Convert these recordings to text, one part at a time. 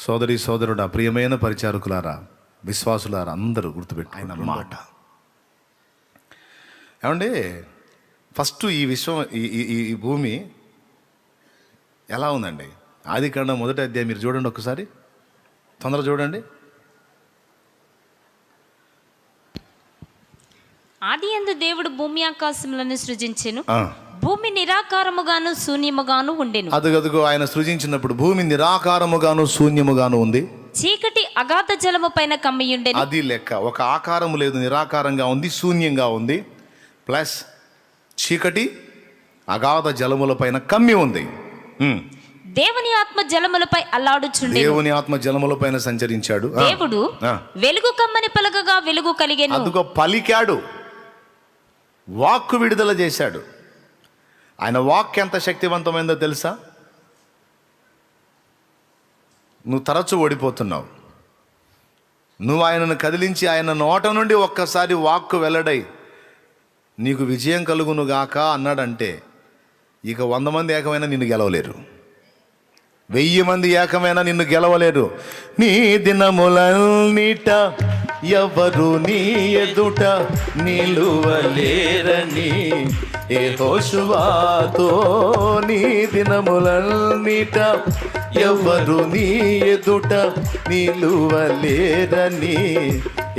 సోదరి సోదరుడు, ప్రియమైన పరిచారకులారా, విశ్వాసులారా, అందరూ గుర్తుపెట్టు ఆయన మాట. ఏమండి, ఫస్ట్ ఈ విశ్వం ఈ భూమి ఎలా ఉందండి? ఆదికాండం 1వ అధ్యాయం మీరు చూడండి ఒక్కసారి, తొందరగా చూడండి. ఆదియందు దేవుడు భూమి ఆకాశములను సృజించెను. భూమి నిరాకారముగాను శూన్యముగాను ఉండెను. అదుగదుగో ఆయన సృజించినప్పుడు భూమి నిరాకారముగాను శూన్యముగాను ఉంది. చీకటి అగాధ జలము పైన కమ్మియుండెను. అది లెక్క. ఒక ఆకారము లేదు, నిరాకారంగా ఉంది, శూన్యంగా ఉంది. ప్లస్ చీకటి అగాధ జలముల పైన కమ్మి ఉంది. దేవుని ఆత్మ జలములపై అల్లాడుచుండెను. దేవుని ఆత్మ జలముల పైన సంచరించాడు. దేవుడు వెలుగు కమ్మని పలకగా వెలుగు కలిగెను. అదుగో పలికాడు, వాక్కు విడుదల చేశాడు. ఆయన వాక్ ఎంత శక్తివంతమైందో తెలుసా? నువ్వు తరచు ఓడిపోతున్నావు. నువ్వు ఆయనను కదిలించి ఆయన నోట నుండి ఒక్కసారి వాక్కు వెల్లడై నీకు విజయం కలుగును గాక అన్నాడంటే ఇక 100 మంది ఏకమైనా నిన్ను గెలవలేరు, 1000 మంది ఏకమైనా నిన్ను గెలవలేరు. నీ దినములన్నిట ఎవరు నీ ఎదుట నిలువలేరని యెహోషువతో, నీ దినములన్నిట ఎవరు నీ ఎదుట నిలువలేరని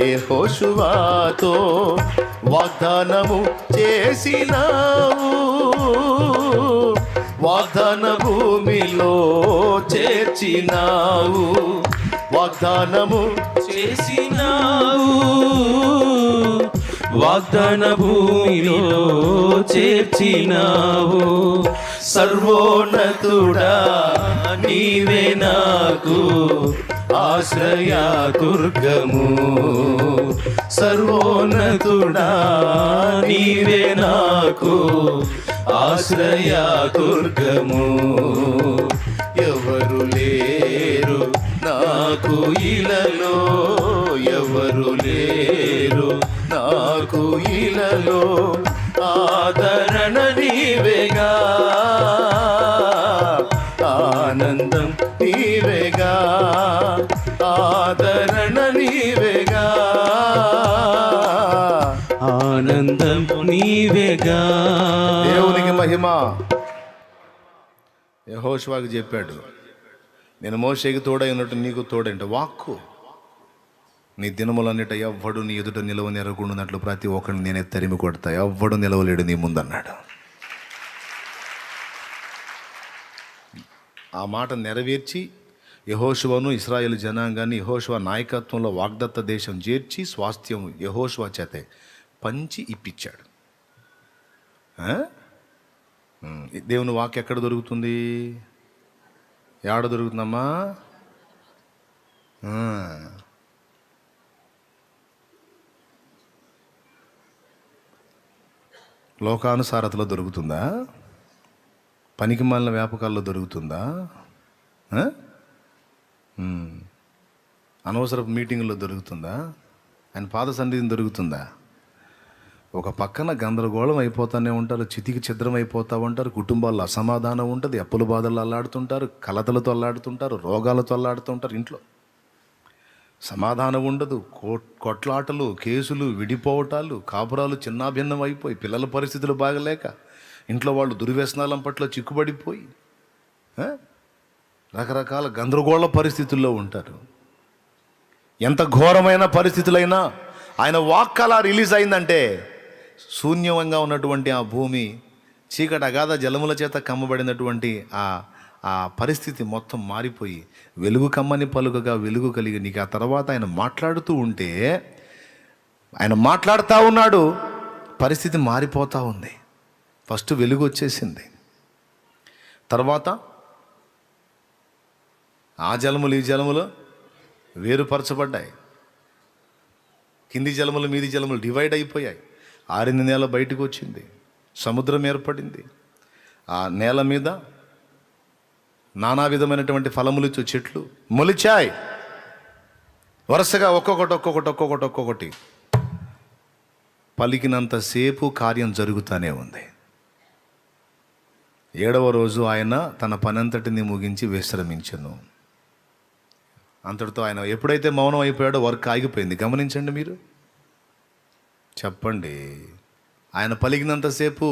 యెహోషువతో వాగ్దానము చేసినావు. వాగ్దాన భూమిలో చేర్చినావు, వాగ్దానము చేసినావు, వాగ్దాన భూమిలో చేర్చినావు. సర్వోన్నతుడా నీవే నాకు ఆశ్రయ దుర్గము. సర్వోన్నతుడా నీవే నాకు ఆశ్రయ దుర్గము. ఎవరు లేరు నాకు ఇలలో, ఎవరు లేరు నాకు ఇలలో. ఆదరణ నీవేగా, ఆనందం నీవేగా, ఆదరణ నీవేగా, ఆనందం నీవేగా. దేవునికి మహిమ. యెహోషువకు చెప్పాడు, నేను మోషేకి తోడై ఉన్నట్టు నీకు తోడంటే వాక్కు. నీ దినములన్నిట ఎవ్వడు నీ ఎదుట నిలవ నెరగొండునట్లు ప్రతి ఒక్కరిని నేనే తరిమి కొడతా, ఎవ్వడు నిలవలేడు నీ ముందన్నాడు. ఆ మాట నెరవేర్చి యెహోషువను ఇశ్రాయేలు జనాంగాన్ని యెహోషువ నాయకత్వంలో వాగ్దత్త దేశం చేర్చి స్వాస్థ్యం యెహోషువ చేతే పంచి ఇప్పించాడు. దేవుని వాక్యం ఎక్కడ దొరుకుతుంది? ఏడ దొరుకుతుందమ్మా? లోకానుసారతలో దొరుకుతుందా? పనికి మాలిన వ్యాపకాల్లో దొరుకుతుందా? అనవసరపు మీటింగుల్లో దొరుకుతుందా? ఆయన పాద సన్నిధిని దొరుకుతుందా? ఒక పక్కన గందరగోళం అయిపోతూనే ఉంటారు, చితికి ఛిద్రం అయిపోతూ ఉంటారు, కుటుంబాల్లో అసమాధానం ఉంటుంది, అప్పుల బాధలు అల్లాడుతుంటారు, కలతలతో అల్లాడుతుంటారు, రోగాలతో అల్లాడుతుంటారు. ఇంట్లో సమాధానం ఉండదు, కొట్లాటలు, కేసులు, విడిపోవటాలు, కాపురాలు చిన్నాభిన్నం అయిపోయి, పిల్లల పరిస్థితులు బాగలేక ఇంట్లో వాళ్ళు దుర్వ్యసనాల పట్ల చిక్కుబడిపోయి రకరకాల గందరగోళ పరిస్థితుల్లో ఉంటారు. ఎంత ఘోరమైన పరిస్థితులైనా ఆయన వాక్ అలా రిలీజ్ అయిందంటే శూన్యంగా ఉన్నటువంటి ఆ భూమి, చీకటి అగాధ జలముల చేత కమ్మబడినటువంటి ఆ పరిస్థితి మొత్తం మారిపోయి వెలుగు కమ్మని పలుకగా వెలుగు కలిగి నీకు. ఆ తర్వాత ఆయన మాట్లాడుతూ ఉంటే, ఆయన మాట్లాడుతూ ఉన్నాడు, పరిస్థితి మారిపోతూ ఉంది. ఫస్ట్ వెలుగు వచ్చేసింది, తర్వాత ఆ జలములు ఈ జలములు వేరుపరచబడ్డాయి, కింది జలములు మీది జలములు డివైడ్ అయిపోయాయి. ఆరిన నేల బయటకు వచ్చింది, సముద్రం ఏర్పడింది. ఆ నేల మీద నానా విధమైనటువంటి ఫలములిచ్చు చెట్లు మొలిచాయి. వరుసగా ఒక్కొక్కటి పలికినంతసేపు కార్యం జరుగుతూనే ఉంది. 7వ రోజు ఆయన తన పనంతటిని ముగించి విశ్రమించెను. అంతటితో ఆయన ఎప్పుడైతే మౌనం అయిపోయాడో వర్క్ ఆగిపోయింది. గమనించండి మీరు, చెప్పండి. ఆయన పలికినంతసేపు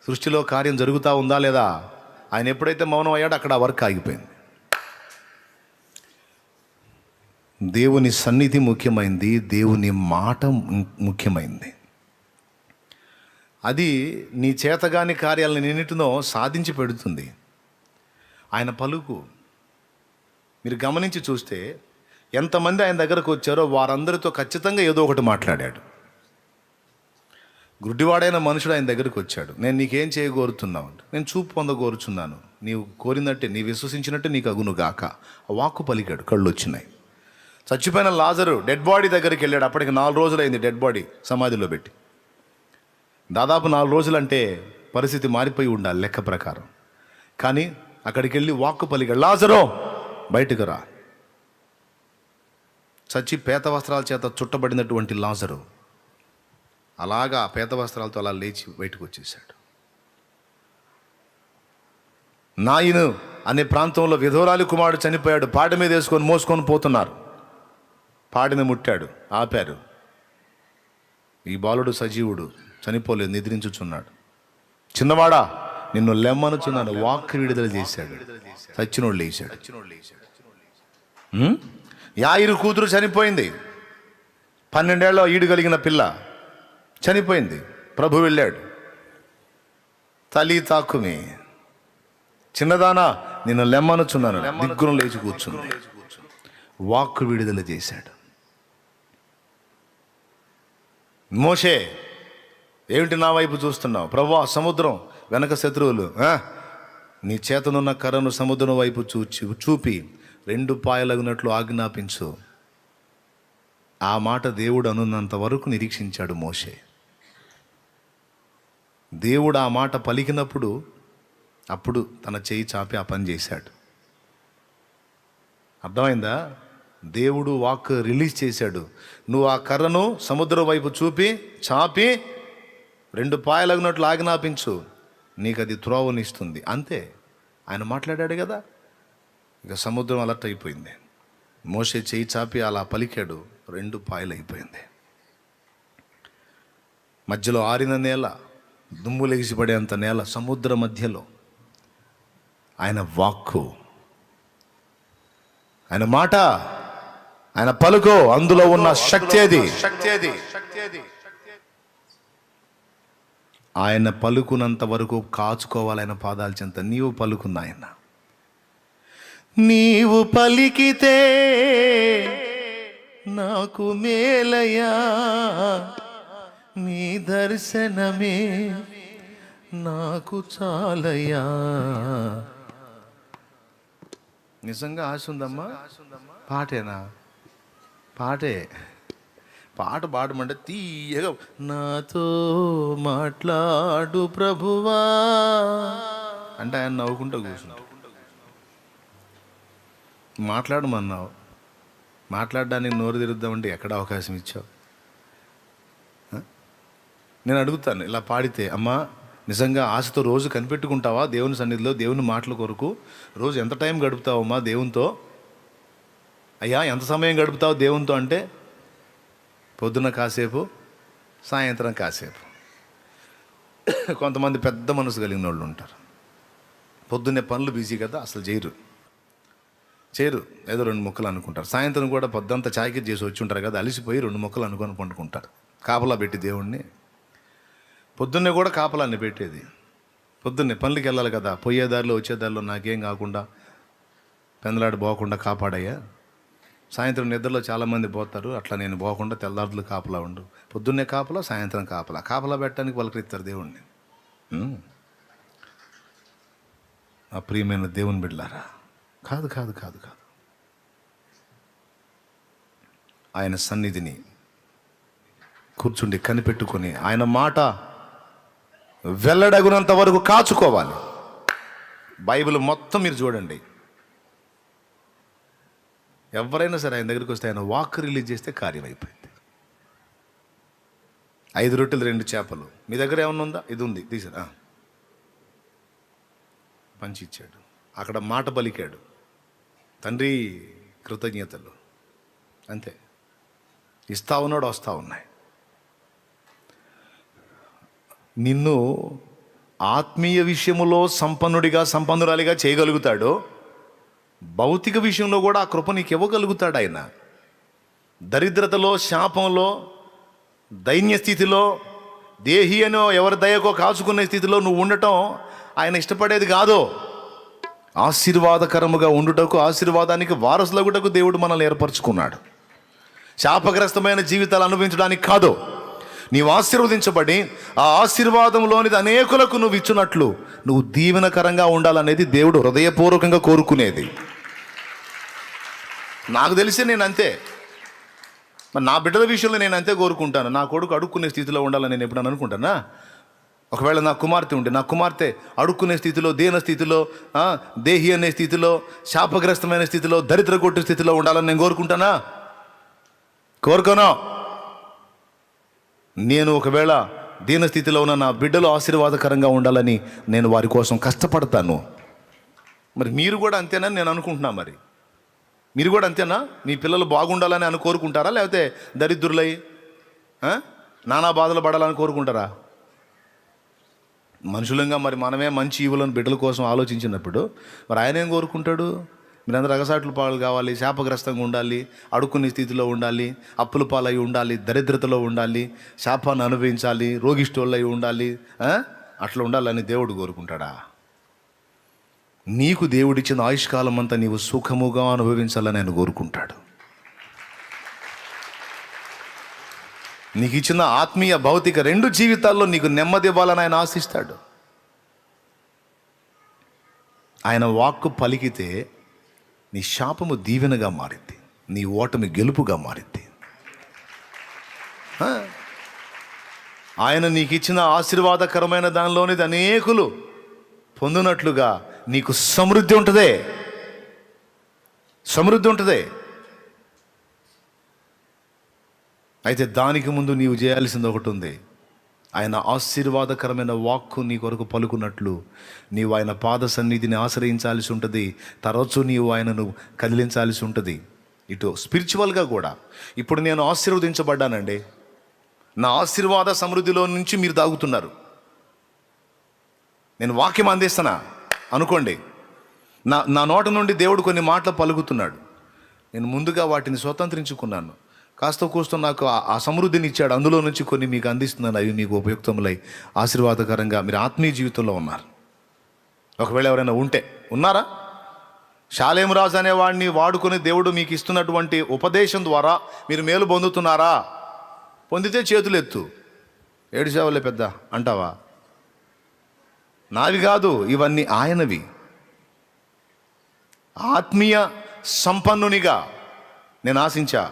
సృష్టిలో కార్యం జరుగుతూ ఉందా లేదా? ఆయన ఎప్పుడైతే మౌనం అయ్యాడో అక్కడ ఆ వర్క్ ఆగిపోయింది. దేవుని సన్నిధి ముఖ్యమైంది, దేవుని మాట ముఖ్యమైంది. అది నీ చేతగాని కార్యాలను ఎన్నిటినో సాధించి పెడుతుంది ఆయన పలుకు. మీరు గమనించి చూస్తే ఎంతమంది ఆయన దగ్గరకు వచ్చారో వారందరితో ఖచ్చితంగా ఏదో ఒకటి మాట్లాడాడు. గుడ్డివాడైన మనుషుడు ఆయన దగ్గరికి వచ్చాడు. నేను నీకేం చేయగోరుతున్నావు అంటే, నేను చూపు పొందగోరుచున్నాను, నీవు కోరినట్టే, నీ విశ్వసించినట్టే నీకు అగును గాక. ఆ వాక్కు పలికాడు, కళ్ళు వచ్చినాయి. చచ్చిపోయిన లాజరు డెడ్ బాడీ దగ్గరికి వెళ్ళాడు. అప్పటికి 4 రోజులైంది డెడ్ బాడీ సమాధిలో పెట్టి. దాదాపు 4 రోజులంటే పరిస్థితి మారిపోయి ఉండాలి లెక్క ప్రకారం. కానీ అక్కడికి వెళ్ళి వాక్కు పలికాడు, లాజరో బయటకు రా. చచ్చి పేత వస్త్రాల చేత చుట్టబడినటువంటి లాజరు అలాగా పేత వస్త్రాలతో అలా లేచి బయటకు వచ్చేసాడు. నాయిను అనే ప్రాంతంలో విధవరాలి కుమారుడు చనిపోయాడు. పాడి మీద వేసుకొని మోసుకొని పోతున్నారు. పాడిని ముట్టాడు, ఆపారు. ఈ బాలుడు సజీవుడు, చనిపోలేదు, నిద్రించుచున్నాడు. చిన్నవాడా నిన్ను లెమ్మనుచున్నాను. వాక్కు విడుదల చేశాడు, చచ్చినోడు లేచాడు. యాయిరు కూతురు చనిపోయింది. 12 ఏళ్ళ ఈడు కలిగిన పిల్ల చనిపోయింది. ప్రభు వెళ్ళాడు, తల్లి తాకుమి, చిన్నదానా నిన్ను లెమ్మనుచున్నాను. దిగ్గును లేచి కూర్చుంది. వాక్కు విడుదల చేశాడు. మోషే, ఏమిటి నా వైపు చూస్తున్నావు? ప్రభువా, సముద్రం వెనక శత్రువులు, నీ చేతనున్న కర్రను సముద్రం వైపు చూపి 2 పాయలగునట్లు ఆజ్ఞాపించు. ఆ మాట దేవుడు అనున్నంత వరకు నిరీక్షించాడు మోషే. దేవుడు ఆ మాట పలికినప్పుడు అప్పుడు తన చేయి చాపి ఆ పని చేశాడు. అర్థమైందా? దేవుడు వాక్ రిలీజ్ చేశాడు. నువ్వు ఆ కర్రను సముద్రం వైపు చూపి చాపి 2 పాయలగినట్లు ఆజ్ఞాపించు, నీకు అది త్రోవనిస్తుంది. అంతే, ఆయన మాట్లాడాడు కదా. ఇక సముద్రం అలర్ట్ అయిపోయింది. మోషే చేయి చాపి అలా పలికాడు, 2 పాయలు అయిపోయింది. మధ్యలో ఆరిన నేల, దుమ్ము లెగిసిపడేంత నేల, సముద్ర మధ్యలో ఆయన వాక్కు, ఆయన మాట, ఆయన పలుకు, అందులో ఉన్న శక్తి అది. ఆయన పలుకునంత వరకు కాచుకోవాలి ఆయన పాదాల చెంత. నీవు పలుకున్న ఆయన, నీవు పలికితే నాకు మేలయా, నీ దర్శనమే నాకు చాలయా. నిజంగా ఆశ ఉందమ్మా? పాటేనా? పాటే. పాట పాడమంటే తీయగా, నాతో మాట్లాడు ప్రభువా అంటే ఆయన నవ్వుకుంటూ కూర్చుంటాడు. మాట్లాడమన్నావు, మాట్లాడడానికి నోరు తిరుద్దామంటే ఎక్కడ అవకాశం ఇచ్చావు? నేను అడుగుతాను, ఇలా పాడితే, అమ్మా నిజంగా ఆశతో రోజు కనిపెట్టుకుంటావా దేవుని సన్నిధిలో, దేవుని మాటల కొరకు? రోజు ఎంత టైం గడుపుతావమ్మా దేవునితో? అయ్యా ఎంత సమయం గడుపుతావు దేవునితో అంటే, పొద్దున కాసేపు, సాయంత్రం కాసేపు. కొంతమంది పెద్ద మనసు కలిగిన వాళ్ళు ఉంటారు. పొద్దున్నే పనులు బిజీ కదా, అసలు చేయరు, ఏదో 2 ముక్కలు అనుకుంటారు. సాయంత్రం కూడా పొద్దంతా చాయకి చేసి వచ్చి ఉంటారు కదా, అలిసిపోయి 2 ముక్కలు అనుకొని పండుకుంటారు. కాపలా పెట్టి దేవుణ్ణి పొద్దున్నే కూడా కాపలాన్ని పెట్టేది. పొద్దున్నే పనులకి వెళ్ళాలి కదా, పోయేదారిలో వచ్చేదారిలో నాకేం కాకుండా పెందలాడి పోకుండా కాపాడయ్యా. సాయంత్రం నిద్రలో చాలామంది పోతారు, అట్లా నేను పోకుండా తెల్లారులు కాపలా ఉండు. పొద్దున్నే కాపలా, సాయంత్రం కాపలా పెట్టడానికి పలకరిస్తారు దేవుణ్ణి. ఆ ప్రియమైన దేవుని బిడ్డలారా, కాదు కాదు కాదు కాదు ఆయన సన్నిధిని కూర్చుండి కనిపెట్టుకొని ఆయన మాట వెల్లడగునంత వరకు కాచుకోవాలి. బైబిల్ మొత్తం మీరు చూడండి, ఎవరైనా సరే ఆయన దగ్గరికి వస్తే ఆయన వాక్ రిలీజ్ చేస్తే కార్యం అయిపోయింది. 5 రొట్టెలు 2 చేపలు, మీ దగ్గర ఏమన్నా ఉందా? ఇది ఉంది, తీసారా? పంచి ఇచ్చాడు. అక్కడ మాట పలికాడు, తండ్రి కృతజ్ఞతలు, అంతే. ఇస్తా ఉన్నాడు, వస్తూ ఉన్నాయి. నిన్ను ఆత్మీయ విషయములో సంపన్నురాలిగా చేయగలుగుతాడు. భౌతిక విషయంలో కూడా ఆ కృప నీకు ఇవ్వగలుగుతాడు ఆయన. దరిద్రతలో, శాపంలో, దైన్య స్థితిలో, దేహి అనో ఎవరి దయకో కాచుకునే స్థితిలో నువ్వు ఉండటం ఆయన ఇష్టపడేది కాదు. ఆశీర్వాదకరముగా ఉండుటకు, ఆశీర్వాదానికి వారసులగుటకు దేవుడు మనల్ని ఏర్పరచుకున్నాడు. శాపగ్రస్తమైన జీవితాలు అనుభవించడానికి కాదు. నీవు ఆశీర్వదించబడి ఆ ఆశీర్వాదంలోనిది అనేకులకు నువ్వు ఇచ్చినట్లు నువ్వు దీవెనకరంగా ఉండాలనేది దేవుడు హృదయపూర్వకంగా కోరుకునేది. నాకు తెలిసి నేను అంతే. మరి నా బిడ్డల విషయంలో నేను అంతే కోరుకుంటాను. నా కొడుకు అడుక్కునే స్థితిలో ఉండాలని నేను ఎప్పుడన్నా అనుకుంటానా? ఒకవేళ నా కుమార్తె ఉంటే, నా కుమార్తె అడుక్కునే స్థితిలో, దీన స్థితిలో, దేహి అనే స్థితిలో, శాపగ్రస్తమైన స్థితిలో, దరిద్ర కొట్టు స్థితిలో ఉండాలని నేను కోరుకుంటానా? కోరుకోను. నేను ఒకవేళ దీన స్థితిలో ఉన్న నా బిడ్డలు ఆశీర్వాదకరంగా ఉండాలని నేను వారి కోసం కష్టపడతాను. మరి మీరు కూడా అంతేనని నేను అనుకుంటున్నా. మరి మీరు కూడా అంతేనా? మీ పిల్లలు బాగుండాలని కోరుకుంటారా? లేకపోతే దరిద్రులై నానా బాధలు పడాలని కోరుకుంటారా? మనుషులంగా మరి మనమే మంచి ఈవులను బిడ్డల కోసం ఆలోచించినప్పుడు మరి ఆయన ఏం కోరుకుంటాడు? మీరందరూ అగసాట్లు పాలు కావాలి, శాపగ్రస్తంగా ఉండాలి, అడుక్కునే స్థితిలో ఉండాలి, అప్పుల పాలై ఉండాలి, దరిద్రతలో ఉండాలి, శాపాన్ని అనుభవించాలి, రోగిష్టోళ్ళై ఉండాలి, అట్లా ఉండాలని దేవుడు కోరుకుంటాడా? నీకు దేవుడిచ్చిన ఆయుష్కాలం అంతా నీవు సుఖముగా అనుభవించాలని ఆయన కోరుకుంటాడు. నీకు ఇచ్చిన ఆత్మీయ, భౌతిక రెండు జీవితాల్లో నీకు నెమ్మది ఇవ్వాలని ఆయన ఆశిస్తాడు. ఆయన వాక్కు పలికితే నీ శాపము దీవెనగా మారింది, నీ ఓటమి గెలుపుగా మారింది. ఆయన నీకు ఇచ్చిన ఆశీర్వాదకరమైన దానిలోనిది అనేకులు పొందినట్లుగా నీకు సమృద్ధి ఉంటుంది. అయితే దానికి ముందు నీవు చేయాల్సింది ఒకటి ఉంది. ఆయన ఆశీర్వాదకరమైన వాక్కు నీ కొరకు పలుకున్నట్లు నీవు ఆయన పాద సన్నిధిని ఆశ్రయించాల్సి ఉంటుంది. తరచూ నీవు ఆయనను కదిలించాల్సి ఉంటుంది. ఇటు స్పిరిచువల్గా కూడా. ఇప్పుడు నేను ఆశీర్వదించబడ్డానండి, నా ఆశీర్వాద సమృద్ధిలో నుంచి మీరు తాగుతున్నారు. నేను వాక్యం అందిస్తానా అనుకోండి. నా నోట నుండి దేవుడు కొన్ని మాటలు పలుకుతున్నాడు. నేను ముందుగా వాటిని స్వతంత్రించుకున్నాను. కాస్త కూస్తో నాకు ఆ సమృద్ధిని ఇచ్చాడు. అందులో నుంచి కొన్ని మీకు అందిస్తున్నాను. అవి మీకు ఉపయుక్తములై ఆశీర్వాదకరంగా మీరు ఆత్మీయ జీవితంలో ఉన్నారు. ఒకవేళ ఎవరైనా ఉన్నారా? షాలేము రాజు అనేవాడిని వాడుకొని దేవుడు మీకు ఇస్తున్నటువంటి ఉపదేశం ద్వారా మీరు మేలు పొందుతున్నారా? పొందితే చేతులు ఎత్తు. ఏడుసేవలే పెద్ద అంటావా? నావి కాదు, ఇవన్నీ ఆయనవి. ఆత్మీయ సంపన్నునిగా నేను ఆశించా.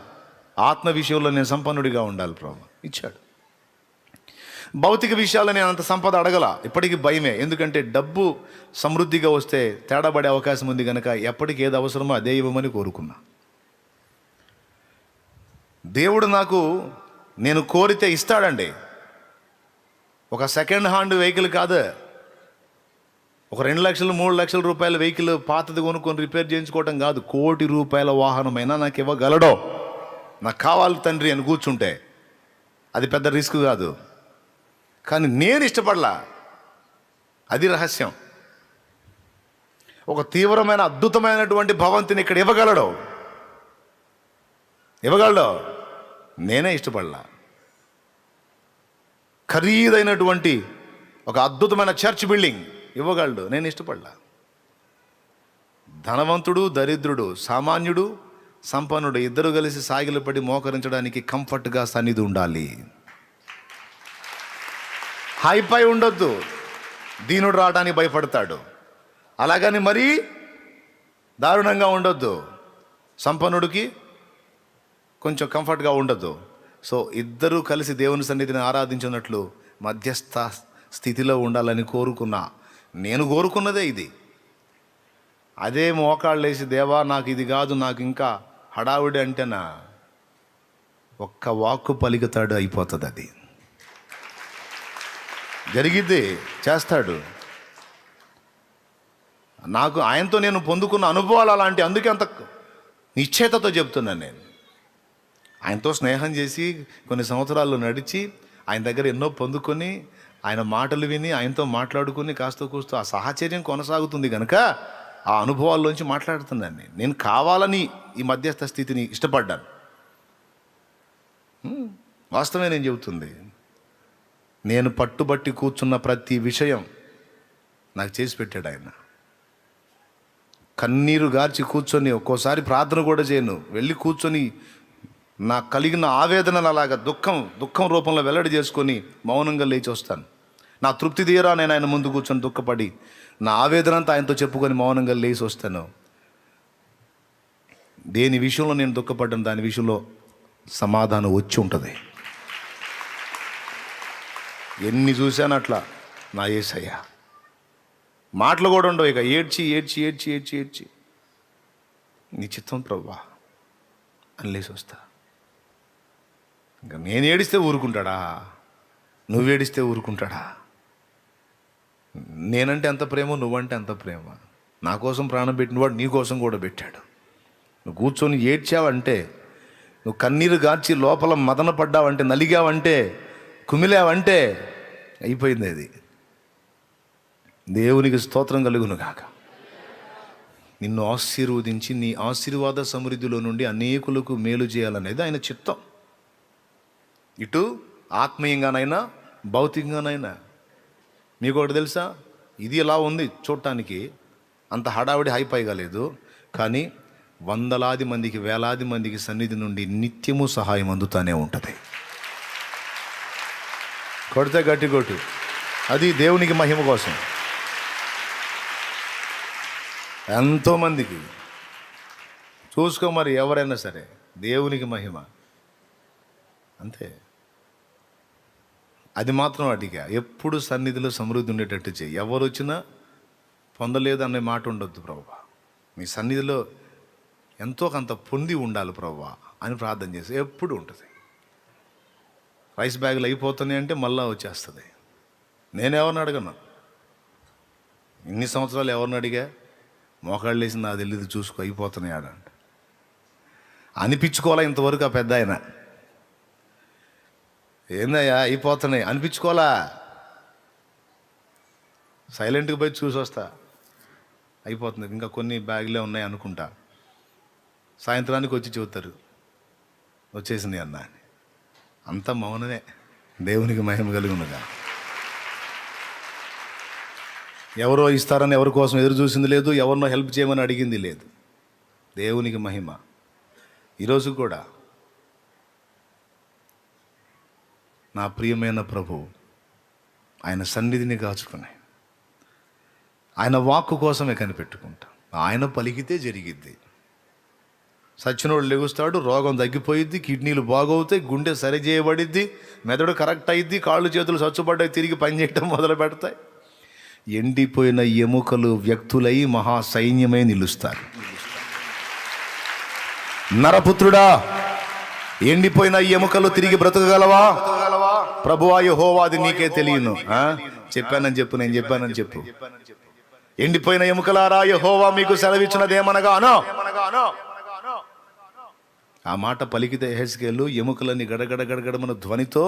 ఆత్మ విషయంలో నేను సంపన్నుడిగా ఉండాలి. ప్రభు ఇచ్చాడు. భౌతిక విషయాల్లో నేను అంత సంపద అడగల. ఇప్పటికీ భయమే. ఎందుకంటే డబ్బు సమృద్ధిగా వస్తే తేడా పడే అవకాశం ఉంది కనుక ఎప్పటికి ఏది అవసరమో అదే ఇవ్వమని కోరుకున్నా. దేవుడు నాకు నేను కోరితే ఇస్తాడండి. ఒక సెకండ్ హ్యాండ్ వెహికల్ కాదు, ఒక 2 లక్షలు 3 లక్షల రూపాయల వెహికల్ పాతది కొనుక్కొని రిపేర్ చేయించుకోవటం కాదు. 1 కోటి రూపాయల వాహనమైనా నాకు ఇవ్వగలడో, నాకు కావాలి తండ్రి అని కూర్చుంటే అది పెద్ద రిస్క్ కాదు. కానీ నేను ఇష్టపడలా. అది రహస్యం. ఒక తీవ్రమైన అద్భుతమైనటువంటి భవంతిని ఇక్కడ ఇవ్వగలడు. నేనే ఇష్టపడలా. ఖరీదైనటువంటి ఒక అద్భుతమైన చర్చ్ బిల్డింగ్ ఇవ్వగలడు. నేను ఇష్టపడలా. ధనవంతుడు, దరిద్రుడు, సామాన్యుడు, సంపన్నుడు ఇద్దరు కలిసి సాగిలు పడి మోకరించడానికి కంఫర్ట్గా సన్నిధి ఉండాలి. హైపై ఉండొద్దు. దీనుడు రావడానికి భయపడతాడు. అలాగని మరీ దారుణంగా ఉండొద్దు. సంపన్నుడికి కొంచెం కంఫర్ట్గా ఉండొద్దు. సో ఇద్దరూ కలిసి దేవుని సన్నిధిని ఆరాధించినట్లు మధ్యస్థ స్థితిలో ఉండాలని కోరుకున్నా. నేను కోరుకున్నదే ఇది. అదే మోకాళ్ళు వేసి దేవా నాకు ఇది కాదు, నాకు ఇంకా హడావుడి అంటేనా, ఒక్క వాక్కు పలుకుతాడు, అయిపోతుంది. అది జరిగిద్ది, చేస్తాడు. నాకు ఆయనతో నేను పొందుకున్న అనుభవాలు అలాంటి. అందుకే అంత నిశ్చయతతో చెప్తున్నాను నేను. ఆయనతో స్నేహం చేసి కొన్ని సంవత్సరాలు నడిచి ఆయన దగ్గర ఎన్నో పొందుకొని ఆయన మాటలు విని ఆయనతో మాట్లాడుకుని కాస్త కూస్తూ ఆ సాహచర్యం కొనసాగుతుంది కనుక ఆ అనుభవాల్లోంచి మాట్లాడుతున్నాను నేను కావాలని ఈ మధ్యస్థ స్థితిని ఇష్టపడ్డాను. వాస్తవమే నేను చెబుతుంది. నేను పట్టుబట్టి కూర్చున్న ప్రతి విషయం నాకు చేసి పెట్టాడు ఆయన. కన్నీరు గార్చి కూర్చొని ఒక్కోసారి ప్రార్థన కూడా చేయను, వెళ్ళి కూర్చొని నాకు కలిగిన ఆవేదనను అలాగా దుఃఖం రూపంలో వెల్లడి చేసుకొని మౌనంగా లేచి వస్తాను. నా తృప్తి తీరా నేను ఆయన ముందు కూర్చొని దుఃఖపడి నా ఆవేదన అంతా ఆయనతో చెప్పుకొని మౌనంగా లేచి వస్తాను. దేని విషయంలో నేను దుఃఖపడ్డాను దాని విషయంలో సమాధానం వచ్చి ఉంటుంది. ఎన్ని చూశాను అట్లా నా యేసయ్య. మాటలు కూడా ఉండవు, ఇక ఏడ్చి ఏడ్చి ఏడ్చి ఏడ్చి ఏడ్చి నీ చిత్తం ప్రభువా అని లేచి వస్తా. ఇంకా నేను ఏడిస్తే ఊరుకుంటాడా? నువ్వు ఏడిస్తే ఊరుకుంటాడా? నేనంటే ఎంత ప్రేమ, నువ్వంటే ఎంత ప్రేమ. నా కోసం ప్రాణం పెట్టినవాడు నీ కోసం కూడా పెట్టాడు. నువ్వు కూర్చొని ఏడ్చావంటే, నువ్వు కన్నీరు గార్చి లోపల మదన పడ్డావంటే, నలిగావంటే, కుమిలావంటే అయిపోయింది అది. దేవునికి స్తోత్రం కలుగును గాక. నిన్ను ఆశీర్వదించి నీ ఆశీర్వాద సమృద్ధిలో నుండి అనేకులకు మేలు చేయాలనేది ఆయన చిత్తం. ఇటు ఆత్మీయంగానైనా భౌతికంగానైనా. మీకు ఒకటి తెలుసా, ఇది ఇలా ఉంది చూడటానికి, అంత హడావిడి హైపైగా లేదు, కానీ వందలాది మందికి వేలాది మందికి సన్నిధి నుండి నిత్యము సహాయం అందుతానే ఉంటుంది. కొడితే గట్టి కొట్టు, అది దేవునికి మహిమ కోసం. ఎంతోమందికి చూసుకో, మరి ఎవరైనా సరే దేవునికి మహిమ అంతే. అది మాత్రం అడిగా, ఎప్పుడు సన్నిధిలో సమృద్ధి ఉండేటట్టు చేయి. ఎవరు వచ్చినా పొందలేదు అనే మాట ఉండొద్దు ప్రభువా, మీ సన్నిధిలో ఎంతో కొంత పొంది ఉండాలి ప్రభువా అని ప్రార్థన చేసి ఎప్పుడు ఉంటుంది. రైస్ బ్యాగులు అయిపోతున్నాయి అంటే మళ్ళా వచ్చేస్తుంది. నేను ఎవరిని అడగను, ఇన్ని సంవత్సరాలు ఎవరిని అడిగా, మోకాళ్ళు వేసి నాకు తెలియదు చూసుకో అయిపోతున్నాయి ఆడంట అనిపించుకోవాలా. ఇంతవరకు ఆ పెద్ద ఆయన ఏందయ్యా అయిపోతున్నాయి అనిపించుకోవాలా, సైలెంట్గా పోయి చూసి వస్తా, అయిపోతుంది ఇంకా కొన్ని బ్యాగులే ఉన్నాయి అనుకుంటా. సాయంత్రానికి వచ్చి చూస్తారు వచ్చేసింది అన్న అని. అంత మౌనమే. దేవునికి మహిమ కలుగునుగా. ఎవరో ఇస్తారని ఎవరి కోసం ఎదురు చూసింది లేదు, ఎవరినో హెల్ప్ చేయమని అడిగింది లేదు. దేవునికి మహిమ. ఈరోజు కూడా నా ప్రియమైన ప్రభు ఆయన సన్నిధిని కాచుకుని ఆయన వాక్కు కోసమే కనిపెట్టుకుంటా. ఆయన పలికితే జరిగిద్ది. సచ్చినోడు లెగుస్తాడు, రోగం తగ్గిపోయిద్ది, కిడ్నీలు బాగవుతాయి, గుండె సరి చేయబడిద్ది, మెదడు కరెక్ట్ అయింది, కాళ్ళు చేతులు స్వచ్ఛపడ్డాయి, తిరిగి పనిచేయటం మొదలు పెడతాయి. ఎండిపోయిన ఎముకలు వ్యక్తులై మహాసైన్యమై నిలుస్తారు. నరపుత్రుడా, ఎండిపోయిన ఎముకలు తిరిగి బ్రతకగలవా? ప్రభువా యెహోవా అది నీకే తెలియను. చెప్పానని చెప్పు, నేను చెప్పానని చెప్పు. ఎండిపోయిన ఎముకలారా యెహోవా మీకు సెలవిచ్చినదేమనగా అనో. ఆ మాట పలికితే యెహెజ్కేలు ఎముకలన్నీ గడగడ గడగడమన ధ్వనితో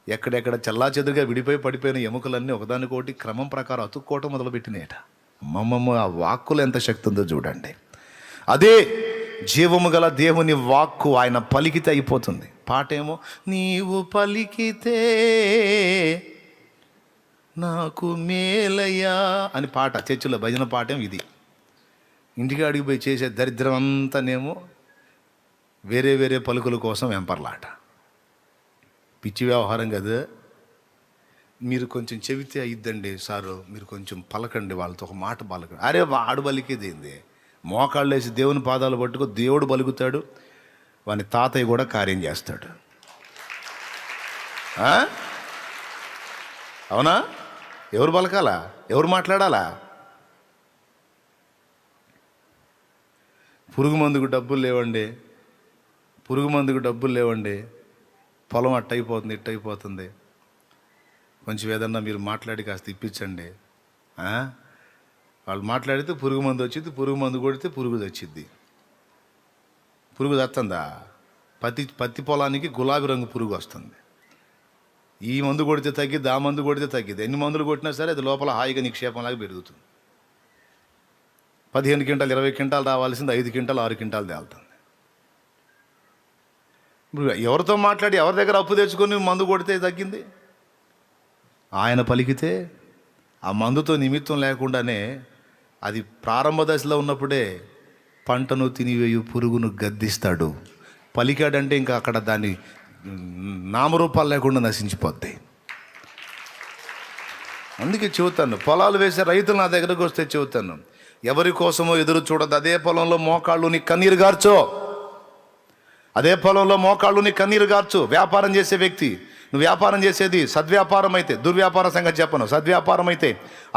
ఎక్కడెక్కడ చల్లాచెదురుగా విడిపోయి పడిపోయిన ఎముకలన్నీ ఒకదానికొకటి క్రమం ప్రకారం అతుక్కోవటం మొదలుపెట్టినాయట. అమ్మమ్మ, ఆ వాక్కులు ఎంత శక్తి ఉందో చూడండి. అదే జీవము గల దేవుని వాక్కు ఆయన పలికితే అయిపోతుంది. పాట ఏమో, నీవు పలికితే నాకు మేలయ్యా అని పాట. చర్చిలో భజన పాఠం ఇది. ఇంటికి అడిగి పోయి చేసే దరిద్రం అంతానేమో వేరే వేరే పలుకుల కోసం వెంపర్లాట. పిచ్చి వ్యవహారం కదా. మీరు కొంచెం చెబితే అయిద్దండి సారు, మీరు కొంచెం పలకండి వాళ్ళతో, ఒక మాట పలకండి. అరే వాడు పలికేది ఏంది? మోకాళ్ళు వేసి దేవుని పాదాలు పట్టుకో, దేవుడు పలుకుతాడు, వాని తాతయ్య కూడా కార్యం చేస్తాడు. అవునా? ఎవరు పలకాలా? ఎవరు మాట్లాడాలా? పురుగు మందుకు డబ్బులు లేవండి, పురుగు మందుకు డబ్బులు లేవండి, పొలం అట్టయిపోతుంది ఇట్టయిపోతుంది, కొంచెం ఏదన్నా మీరు మాట్లాడి కాస్త ఇప్పించండి. వాళ్ళు మాట్లాడితే పురుగు మందు వచ్చింది, పురుగు మందు కొడితే పురుగు వచ్చింది. పురుగు వస్తుందా? పత్తి పొలానికి గులాబీ రంగు పురుగు వస్తుంది. ఈ మందు కొడితే తగ్గిద్ది, ఆ మందు కొడితే తగ్గిద్ది. ఎన్ని మందులు కొట్టినా సరే అది లోపల హాయిగా నిక్షేపంలాగా పెరుగుతుంది. 15 క్వింటాలు 20 క్వింటాలు రావాల్సింది 5 క్వింటాలు 6 క్వింటాలు తేలుతుంది. ఇప్పుడు ఎవరితో మాట్లాడి ఎవరి దగ్గర అప్పు తెచ్చుకొని మందు కొడితే తగ్గింది? ఆయన పలికితే ఆ మందుతో నిమిత్తం లేకుండానే అది ప్రారంభ దశలో ఉన్నప్పుడే పంటను తినివేయు పురుగును గద్దిస్తాడు. పలికాడంటే ఇంకా అక్కడ దాన్ని నామరూపాలు లేకుండా నశించిపోద్ది. అందుకే చెబుతాను, పొలాలు వేసే రైతులు నా దగ్గరకు వస్తే చెబుతాను, ఎవరి కోసమో ఎదురు చూడదు. అదే పొలంలో మోకాళ్ళు నీ కన్నీరు గార్చో, అదే పొలంలో మోకాళ్ళు నీ కన్నీరు గార్చు. వ్యాపారం చేసే వ్యక్తి, నువ్వు వ్యాపారం చేసేది సద్వ్యాపారం అయితే, దుర్వ్యాపార సంగతి చెప్పను, సద్వ్యాపారం అయితే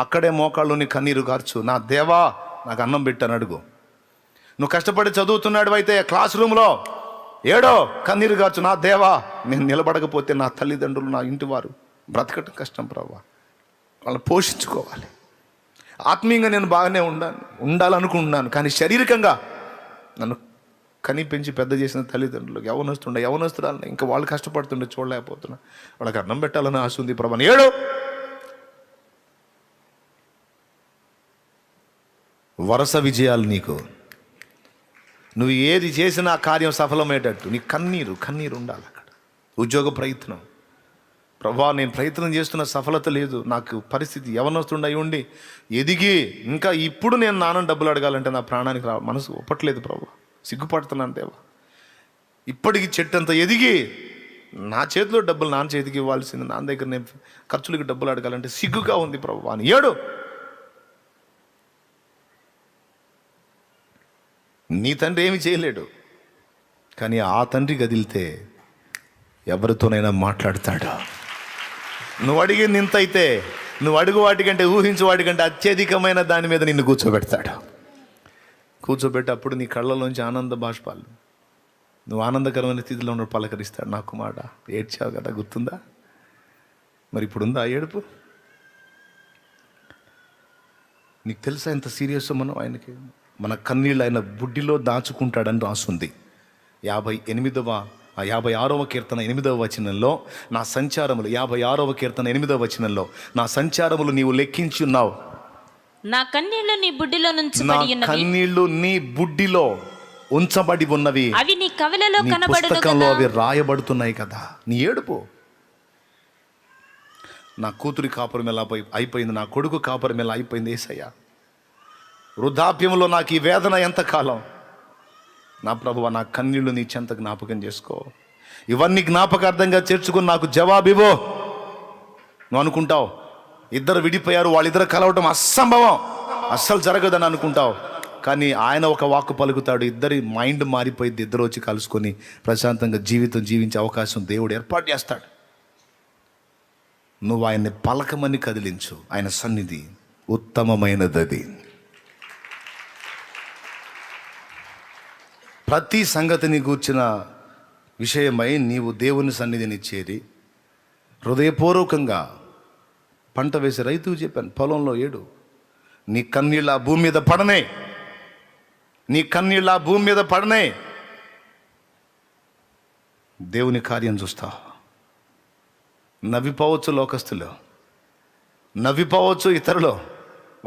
అక్కడే మోకాళ్ళు నీ కన్నీరు గార్చు. నా దేవా నాకు అన్నం పెట్టాను అడుగు. నువ్వు కష్టపడి చదువుతున్నాడు అయితే క్లాస్ రూమ్లో ఏడో కన్నీరు గార్చు. నా దేవా నేను నిలబడకపోతే నా తల్లిదండ్రులు నా ఇంటి వారు బ్రతకటం కష్టం ప్రభా, వాళ్ళని పోషించుకోవాలి. ఆత్మీయంగా నేను బాగానే ఉండాలనుకుంటున్నాను, కానీ శారీరకంగా నన్ను కని పెంచి పెద్ద చేసిన తల్లిదండ్రులకు యవనస్తురాలని ఇంకా వాళ్ళు కష్టపడుతుండే చూడలేకపోతున్నా, వాళ్ళకి అన్నం పెట్టాలని ఆశ ఉంది ప్రభా. ఏడు వరుస విజయాలు నీకు, నువ్వు ఏది చేసినా కార్యం సఫలమయ్యేటట్టు నీ కన్నీరు ఉండాలి అక్కడ. ఉద్యోగ ప్రయత్నం, ప్రభా నేను ప్రయత్నం చేస్తున్న సఫలత లేదు, నాకు పరిస్థితి యవనొస్తుండీ ఉండి ఎదిగి ఇంకా ఇప్పుడు నేను నాన్న డబ్బులు అడగాలంటే నా ప్రాణానికి మనసు ఒప్పట్లేదు ప్రభా, సిగ్గుపడుతున్నాను దేవా. ఇప్పటికి చెట్టు అంతా ఎదిగి నా చేతిలో డబ్బులు నాన్న చేతికి ఇవ్వాల్సింది, నాన్న దగ్గర నేను ఖర్చులకి డబ్బులు అడగాలంటే సిగ్గుగా ఉంది ప్రభా అని ఏడు. నీ తండ్రి ఏమి చేయలేడు, కానీ ఆ తండ్రి కదిలితే ఎవరితోనైనా మాట్లాడతాడు. నువ్వు అడిగింది ఇంత అయితే నువ్వు అడుగు వాటికంటే ఊహించు వాటికంటే అత్యధికమైన దాని మీద నిన్ను కూర్చోబెడతాడు. కూర్చోబెట్టి అప్పుడు నీ కళ్ళలోంచి ఆనంద బాష్పాలు, నువ్వు ఆనందకరమైన స్థితిలో ఉన్న పలకరిస్తాడు. నా కుమార ఏడ్చావు కదా గుర్తుందా, మరి ఇప్పుడు ఉందా ఏడుపు? నీకు తెలుసా ఎంత సీరియస్ మనం ఆయనకి? మన కన్నీళ్ళు ఆయన బుడ్డిలో దాచుకుంటాడని రాసుంది. 56వ కీర్తన 8వ వచనంలో నా సంచారములు, 56వ కీర్తన 8వ వచనంలో నా సంచారములు నీవు లెక్కించి ఉన్నావు. నా కన్నీళ్లు నీ బుడ్డిలో కన్నీళ్లు నీ బుడ్డిలో ఉంచబడి ఉన్నవి, అవి నీ కవిలలో పుస్తకంలో అవి రాయబడుతున్నాయి కదా. నీ ఏడుపు, నా కూతురి కాపురం ఎలా అయిపోయింది, నా కొడుకు కాపురం ఎలా అయిపోయింది యేసయ్యా, వృద్ధాప్యంలో నాకు ఈ వేదన ఎంతకాలం. నా ప్రభువా నా కన్నీళ్లు నీ చెంత జ్ఞాపకం చేసుకో, ఇవన్నీ జ్ఞాపకార్థంగా చేర్చుకుని నాకు జవాబివో. నువ్వు అనుకుంటావు ఇద్దరు విడిపోయారు, వాళ్ళిద్దరు కలవటం అసంభవం, అస్సలు జరగదని అనుకుంటావు, కానీ ఆయన ఒక వాక్కు పలుకుతాడు, ఇద్దరి మైండ్ మారిపోయింది, ఇద్దరు వచ్చి కలుసుకొని ప్రశాంతంగా జీవితం జీవించే అవకాశం దేవుడు ఏర్పాటు చేస్తాడు. నువ్వు ఆయన్ని పలకమని కదిలించు, ఆయన సన్నిధి ఉత్తమమైనది. ప్రతి సంగతిని గూర్చిన విషయమై నీవు దేవుని సన్నిధిని చేరి హృదయపూర్వకంగా పంట వేసే రైతుకు చెప్పాను, పొలంలో ఏడు, నీ కన్నీళ్ళ భూమి మీద పడనే, నీ కన్నీళ్ళ భూమి మీద పడనే, దేవుని కార్యం చూస్తావు. నవ్విపోవచ్చు లోకస్తులు, నవ్విపోవచ్చు ఇతరులు,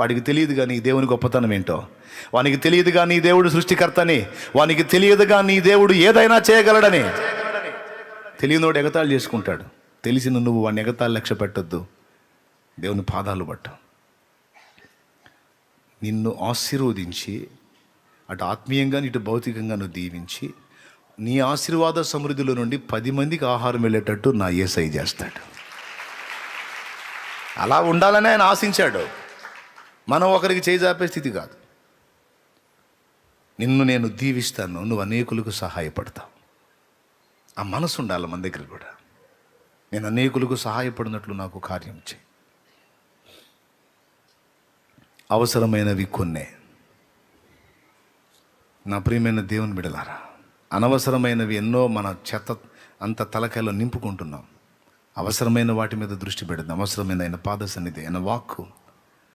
వాడికి తెలియదుగా నీ దేవుని గొప్పతనం ఏంటో, వానికి తెలియదుగా నీ దేవుడు సృష్టికర్తని, వానికి తెలియదుగా నీ దేవుడు ఏదైనా చేయగలడని. తెలియనోడు ఎగతాళి చేసుకుంటాడు, తెలిసిన నువ్వు వాడిని ఎగతాళి లక్ష్య పెట్టద్దు, దేవుని పాదాలు పట్టు. నిన్ను ఆశీర్వదించి అటు ఆత్మీయంగా ఇటు భౌతికంగా నువ్వు దీవించి నీ ఆశీర్వాద సమృద్ధిలో నుండి 10 మందికి ఆహారం వెళ్ళేటట్టు నా యేసయ్య చేస్తాడు. అలా ఉండాలని ఆయన ఆశించాడు. మనం ఒకరికి చేజాపే స్థితి కాదు. నిన్ను నేను దీవిస్తాను, నువ్వు అనేకులకు సహాయపడతావు. ఆ మనసు ఉండాలి మన దగ్గర కూడా. నేను అనేకులకు సహాయపడినట్లు నాకు కార్యం చేయి. అవసరమైనవి కొన్నే. నా ప్రియమైన దేవుని బిడ్డలారా, అనవసరమైనవి ఎన్నో మన చెత్త అంత తలకాయలో నింపుకుంటున్నాం. అవసరమైన వాటి మీద దృష్టి పెడదాం. అవసరమైన ఆయన పాద సన్నిధి, ఆయన వాక్కు,